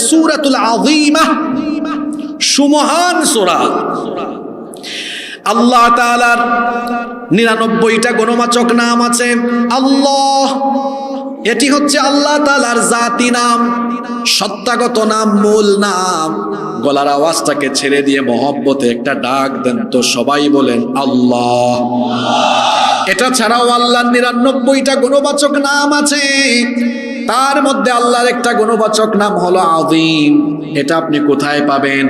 সূরাতুল আযীমাহ, সুমহান সূরা। আল্লাহ তাআলার 99টা গুণবাচক নাম আছে। আল্লাহ, এটি হচ্ছে আল্লাহ তাআলার জাতি নাম, সত্তাগত নাম, মূল নাম। গলার আওয়াজটাকে ছেড়ে দিয়ে মহব্বতে একটা ডাক দেন তো, সবাই বলেন আল্লাহ। এটা ছাড়াও আল্লাহর 99টা গুণবাচক নাম আছে। তার মধ্যে আল্লাহর একটা গুণবাচক নাম হলো আযীম। এটা আপনি কোথায় পাবেন?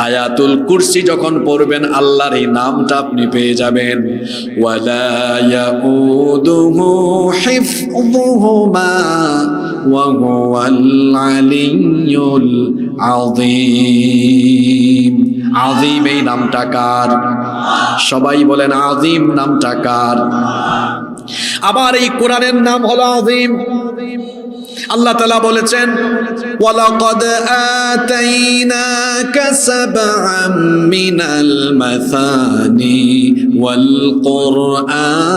আয়াতুল কুরসি যখন পড়বেন আল্লাহর এই নামটা আপনি পেয়ে যাবেন। ওয়ালা ইয়াউদুহু হিফযুহুমা ওয়া হুয়াল আলিয়্যুল আযীম। আযীম এই নামটা কার? সবাই বলেন আযীম নামটা কার? আবার এই কোরআনের নাম হলো আযীম। আল্লাহ তাআলা বলেছেন, ওয়ালাকাদ আতাইনাকা সাবআম মিনাল মাসানি ওয়াল কুরআনাল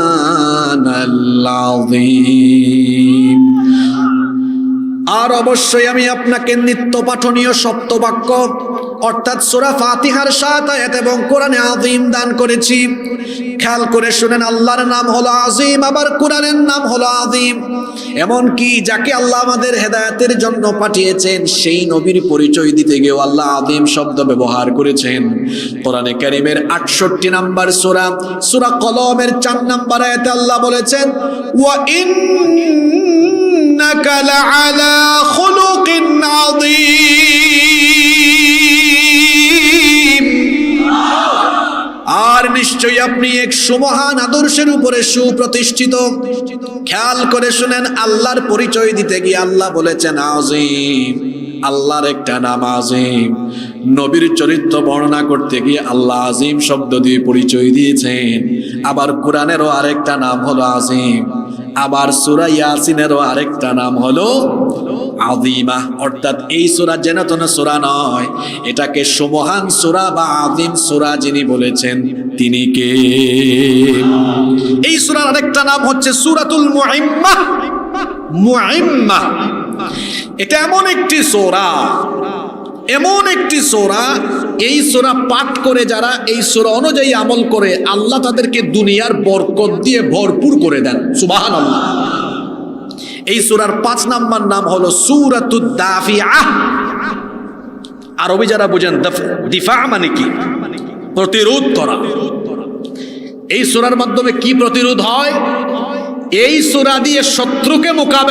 আযীম। আর অবশ্যই আমি আপনাকে নিত্য পাঠনীয় সপ্তবাক্য অর্থাৎ সূরা ফাতিহার 7 আয়াত এবং কোরআনে আযীম দান করেছি। খেয়াল করে শুনেন, আল্লাহর নাম হলো আযীম, আবার কোরআনের নাম হলো আযীম। এমন কি যাকে আল্লাহ আমাদের হেদায়েতের জন্য পাঠিয়েছেন সেই নবীর পরিচয় দিতে গিয়েও আল্লাহ আযীম শব্দ ব্যবহার করেছেন। কোরআনে কারীমের 68 নম্বর সূরা, সূরা কলমের 4 নম্বর আয়াতে আল্লাহ বলেছেন, ওয়া ইন্নাকা লাআলা খুলুকিন আযীম। আর নিশ্চয়ই আপনি এক সুমহান আদর্শের উপরে সুপ্রতিষ্ঠিত। খেয়াল করে শুনেন, আল্লাহর পরিচয় দিতে গিয়ে আল্লাহ বলেছেন আযীম। আল্লাহর একটা নাম আযীম। নবীর চরিত্র বর্ণনা করতে গিয়ে আল্লাহ আযীম শব্দ দিয়ে পরিচয় দিয়েছেন। আবার কোরআনেরও আরেকটা নাম হলো আযীম। আবার সূরা ইয়াসিনেরও আরেকটা নাম হলো আযীমা। অর্থাৎ এই সূরা যেন তেন সূরা নয়, এটাকে সুমহান সূরা বা আযীম সূরা যিনি বলেছেন তিনি কে? এই সূরার আরেকটা নাম হচ্ছে সূরাতুল মুইম্মাহ। মুইম্মাহ এটা এমন একটি সূরা, এমন একটি সূরা, এই সূরা পাঠ করে যারা এই সূরা অনুযায়ী আমল করে আল্লাহ তাদেরকে দুনিয়ার বরকত দিয়ে ভরপুর করে দেন। সুবহানাল্লাহ। এই সূরার 5 নাম্বার নাম হলো সূরাতুদ দাফিআহ। আরবি যারা বুঝেন, দিফা মানে কি? প্রতিরোধ করা। এই সূরার মাধ্যমে কি প্রতিরোধ হয়? এই সূরা দিয়ে শত্রুকে মোকাবেলা